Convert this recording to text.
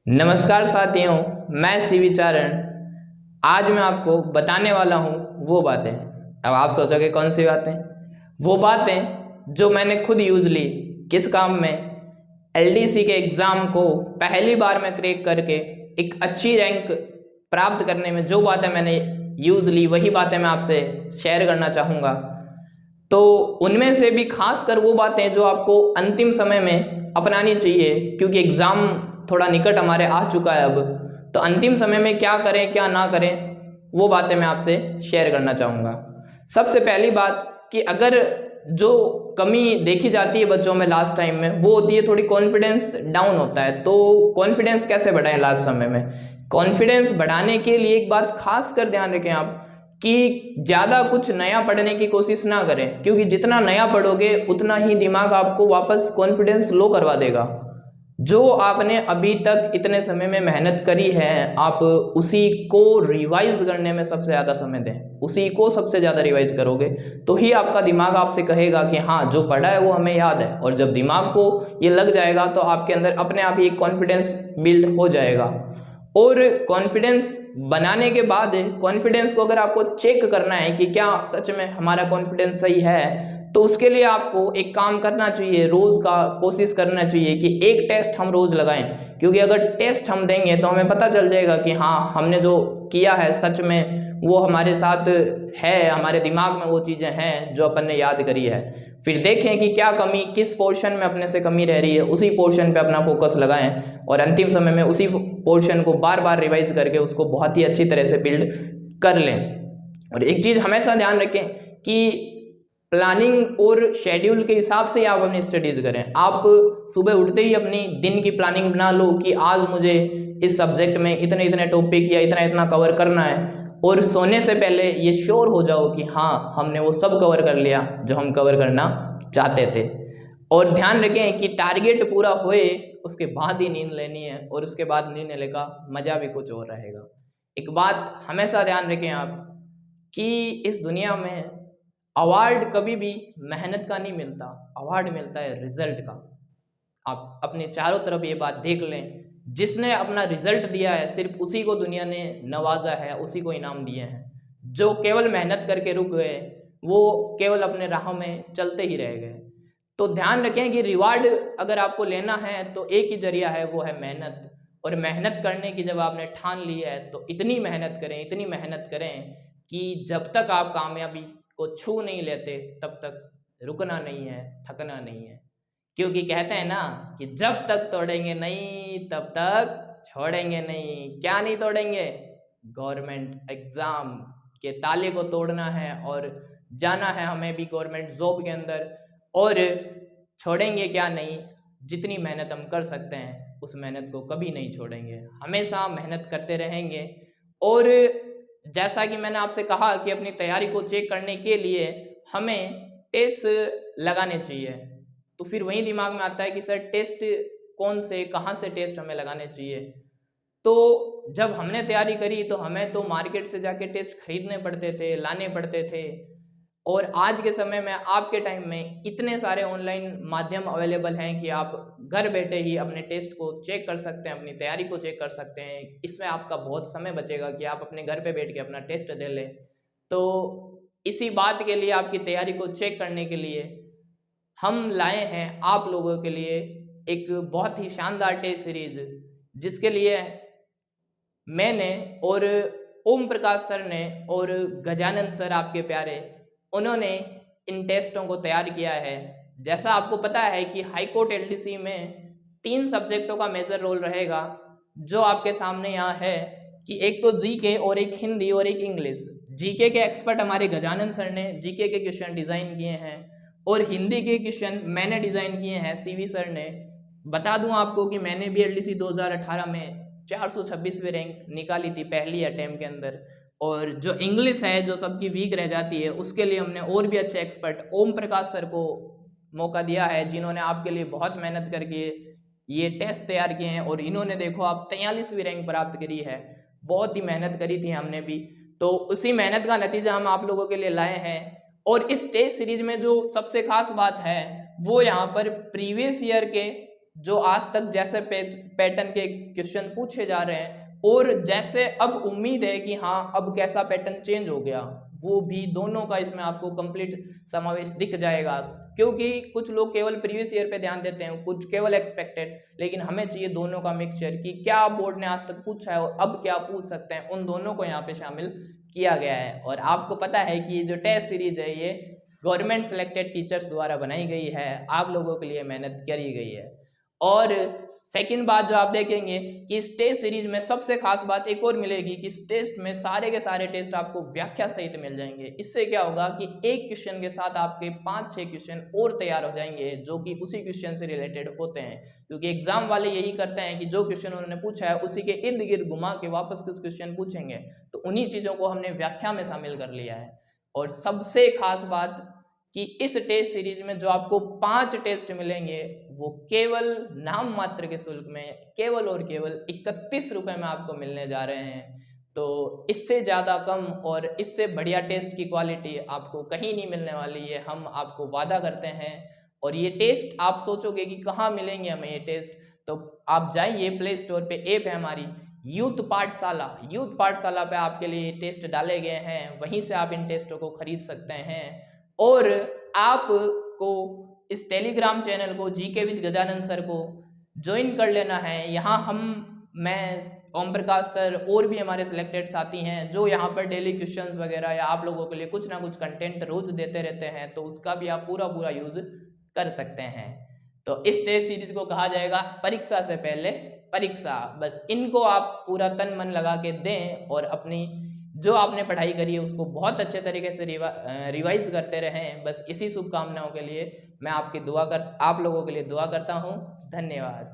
नमस्कार साथियों, मैं शिवी चारण। आज मैं आपको बताने वाला हूँ वो बातें। अब आप सोचोगे कौन सी बातें? वो बातें जो मैंने खुद यूज़ ली। किस काम में? एलडीसी के एग्ज़ाम को पहली बार में क्रैक करके एक अच्छी रैंक प्राप्त करने में जो बातें मैंने यूज़ ली, वही बातें मैं आपसे शेयर करना चाहूँगा। तो उनमें से भी खासकर वो बातें जो आपको अंतिम समय में अपनानी चाहिए, क्योंकि एग्ज़ाम थोड़ा निकट हमारे आ चुका है अब। तो अंतिम समय में क्या करें क्या ना करें, वो बातें मैं आपसे शेयर करना चाहूँगा। सबसे पहली बात कि अगर जो कमी देखी जाती है बच्चों में लास्ट टाइम में, वो होती है थोड़ी कॉन्फिडेंस डाउन होता है। तो कॉन्फिडेंस कैसे बढ़ाएं लास्ट समय में? कॉन्फिडेंस बढ़ाने के लिए एक बात खास कर ध्यान रखें आप कि ज़्यादा कुछ नया पढ़ने की कोशिश ना करें, क्योंकि जितना नया पढ़ोगे उतना ही दिमाग आपको वापस कॉन्फिडेंस लो करवा देगा। जो आपने अभी तक इतने समय में मेहनत करी है, आप उसी को रिवाइज करने में सबसे ज़्यादा समय दें। उसी को सबसे ज़्यादा रिवाइज करोगे तो ही आपका दिमाग आपसे कहेगा कि हाँ, जो पढ़ा है वो हमें याद है। और जब दिमाग को ये लग जाएगा तो आपके अंदर अपने आप ही एक कॉन्फिडेंस बिल्ड हो जाएगा। और कॉन्फिडेंस बनाने के बाद कॉन्फिडेंस को अगर आपको चेक करना है कि क्या सच में हमारा कॉन्फिडेंस सही है, तो उसके लिए आपको एक काम करना चाहिए। रोज़ का कोशिश करना चाहिए कि एक टेस्ट हम रोज़ लगाएं, क्योंकि अगर टेस्ट हम देंगे तो हमें पता चल जाएगा कि हाँ, हमने जो किया है सच में वो हमारे साथ है, हमारे दिमाग में वो चीज़ें हैं जो अपन ने याद करी है। फिर देखें कि क्या कमी, किस पोर्शन में अपने से कमी रह रही है, उसी पोर्शन पे अपना फोकस लगाएं और अंतिम समय में उसी पोर्शन को बार बार रिवाइज करके उसको बहुत ही अच्छी तरह से बिल्ड कर लें। और एक चीज़ हमेशा ध्यान रखें कि प्लानिंग और शेड्यूल के हिसाब से आप अपनी स्टडीज़ करें। आप सुबह उठते ही अपनी दिन की प्लानिंग बना लो कि आज मुझे इस सब्जेक्ट में इतने इतने टॉपिक या इतना इतना कवर करना है, और सोने से पहले ये श्योर हो जाओ कि हाँ, हमने वो सब कवर कर लिया जो हम कवर करना चाहते थे। और ध्यान रखें कि टारगेट पूरा होए उसके बाद ही नींद लेनी है, और उसके बाद नींद लेने का मज़ा भी कुछ और रहेगा। एक बात हमेशा ध्यान रखें आप कि इस दुनिया में अवार्ड कभी भी मेहनत का नहीं मिलता, अवार्ड मिलता है रिजल्ट का। आप अपने चारों तरफ ये बात देख लें, जिसने अपना रिजल्ट दिया है सिर्फ उसी को दुनिया ने नवाजा है, उसी को इनाम दिए हैं। जो केवल मेहनत करके रुक गए वो केवल अपने राह में चलते ही रह गए। तो ध्यान रखें कि रिवार्ड अगर आपको लेना है तो एक ही जरिया है, वो है मेहनत। और मेहनत करने की जब आपने ठान ली है तो इतनी मेहनत करें, इतनी मेहनत करें कि जब तक आप कामयाबी को छू नहीं लेते तब तक रुकना नहीं है, थकना नहीं है। क्योंकि कहते हैं ना कि जब तक तोड़ेंगे नहीं तब तक छोड़ेंगे नहीं। क्या नहीं तोड़ेंगे? गवर्नमेंट एग्ज़ाम के ताले को तोड़ना है और जाना है हमें भी गवर्नमेंट जॉब के अंदर। और छोड़ेंगे क्या नहीं, जितनी मेहनत हम कर सकते हैं उस मेहनत को कभी नहीं छोड़ेंगे, हमेशा मेहनत करते रहेंगे। और जैसा कि मैंने आपसे कहा कि अपनी तैयारी को चेक करने के लिए हमें टेस्ट लगाने चाहिए, तो फिर वही दिमाग में आता है कि सर टेस्ट कौन से, कहाँ से टेस्ट हमें लगाने चाहिए। तो जब हमने तैयारी करी तो हमें तो मार्केट से जाके टेस्ट खरीदने पड़ते थे, लाने पड़ते थे। और आज के समय में, आपके टाइम में इतने सारे ऑनलाइन माध्यम अवेलेबल हैं कि आप घर बैठे ही अपने टेस्ट को चेक कर सकते हैं, अपनी तैयारी को चेक कर सकते हैं। इसमें आपका बहुत समय बचेगा कि आप अपने घर पे बैठ के अपना टेस्ट दे लें। तो इसी बात के लिए, आपकी तैयारी को चेक करने के लिए हम लाए हैं आप लोगों के लिए एक बहुत ही शानदार टेस्ट सीरीज, जिसके लिए मैंने और ओम प्रकाश सर ने और गजानन सर आपके प्यारे, उन्होंने इन टेस्टों को तैयार किया है। जैसा आपको पता है कि हाई कोर्ट एलडीसी में 3 सब्जेक्टों का मेजर रोल रहेगा, जो आपके सामने यहाँ है कि एक तो जीके और एक हिंदी और एक इंग्लिश। जीके के एक्सपर्ट हमारे गजानन सर ने जीके के क्वेश्चन डिज़ाइन किए हैं, और हिंदी के क्वेश्चन मैंने डिज़ाइन किए हैं सीवी सर ने। बता दूं आपको कि मैंने भी एलडीसी 2018 में 426वीं रैंक निकाली थी पहली अटैम्प्ट के अंदर। और जो इंग्लिश है, जो सबकी वीक रह जाती है, उसके लिए हमने और भी अच्छे एक्सपर्ट ओम प्रकाश सर को मौका दिया है, जिन्होंने आपके लिए बहुत मेहनत करके ये टेस्ट तैयार किए हैं। और इन्होंने देखो आप 43वीं रैंक प्राप्त करी है। बहुत ही मेहनत करी थी हमने भी, तो उसी मेहनत का नतीजा हम आप लोगों के लिए लाए हैं। और इस टेस्ट सीरीज में जो सबसे खास बात है वो यहाँ पर प्रीवियस ईयर के जो आज तक जैसे पैटर्न के क्वेश्चन पूछे जा रहे हैं और जैसे अब उम्मीद है कि हाँ अब कैसा पैटर्न चेंज हो गया, वो भी दोनों का इसमें आपको कंप्लीट समावेश दिख जाएगा। क्योंकि कुछ लोग केवल प्रीवियस ईयर पे ध्यान देते हैं, कुछ केवल एक्सपेक्टेड, लेकिन हमें चाहिए दोनों का मिक्सचर कि क्या बोर्ड ने आज तक पूछा है और अब क्या पूछ सकते हैं, उन दोनों को यहाँ पे शामिल किया गया है। और आपको पता है कि ये जो टेस्ट सीरीज है ये गवर्नमेंट सेलेक्टेड टीचर्स द्वारा बनाई गई है, आप लोगों के लिए मेहनत करी गई है। और सेकंड बात जो आप देखेंगे कि इस टेस्ट सीरीज में सबसे खास बात एक और मिलेगी कि इस टेस्ट में सारे के सारे टेस्ट आपको व्याख्या सहित मिल जाएंगे। इससे क्या होगा कि एक क्वेश्चन के साथ आपके 5-6 क्वेश्चन और तैयार हो जाएंगे जो कि उसी क्वेश्चन से रिलेटेड होते हैं, क्योंकि एग्जाम वाले यही करते हैं कि जो क्वेश्चन उन्होंने पूछा है उसी के इर्द गिर्द घुमा के वापस कुछ क्वेश्चन पूछेंगे, तो उन्हीं चीज़ों को हमने व्याख्या में शामिल कर लिया है। और सबसे खास बात कि इस टेस्ट सीरीज में जो आपको 5 टेस्ट मिलेंगे वो केवल नाम मात्र के शुल्क में केवल और केवल 31 रुपये में आपको मिलने जा रहे हैं। तो इससे ज़्यादा कम और इससे बढ़िया टेस्ट की क्वालिटी आपको कहीं नहीं मिलने वाली है, हम आपको वादा करते हैं। और ये टेस्ट आप सोचोगे कि कहाँ मिलेंगे हमें ये टेस्ट, तो आप जाइए प्ले स्टोर पे, ऐप है हमारी यूथ पाठशाला, यूथ पाठशाला पे आपके लिए टेस्ट डाले गए हैं, वहीं से आप इन टेस्टों को खरीद सकते हैं। और आपको इस टेलीग्राम चैनल को जीके विद गजानन सर को ज्वाइन कर लेना है। यहाँ मैं ओम प्रकाश सर और भी हमारे सिलेक्टेड साथी हैं जो यहाँ पर डेली क्वेश्चंस वगैरह या आप लोगों के लिए कुछ ना कुछ कंटेंट रोज देते रहते हैं, तो उसका भी आप पूरा यूज कर सकते हैं। तो इस टेस्ट सीरीज को कहा जाएगा परीक्षा से पहले परीक्षा। बस इनको आप पूरा तन मन लगा के दें और अपनी जो आपने पढ़ाई करी है उसको बहुत अच्छे तरीके से रिवाइज करते रहें। बस इसी शुभकामनाओं के लिए मैं आप लोगों के लिए दुआ करता हूँ। धन्यवाद।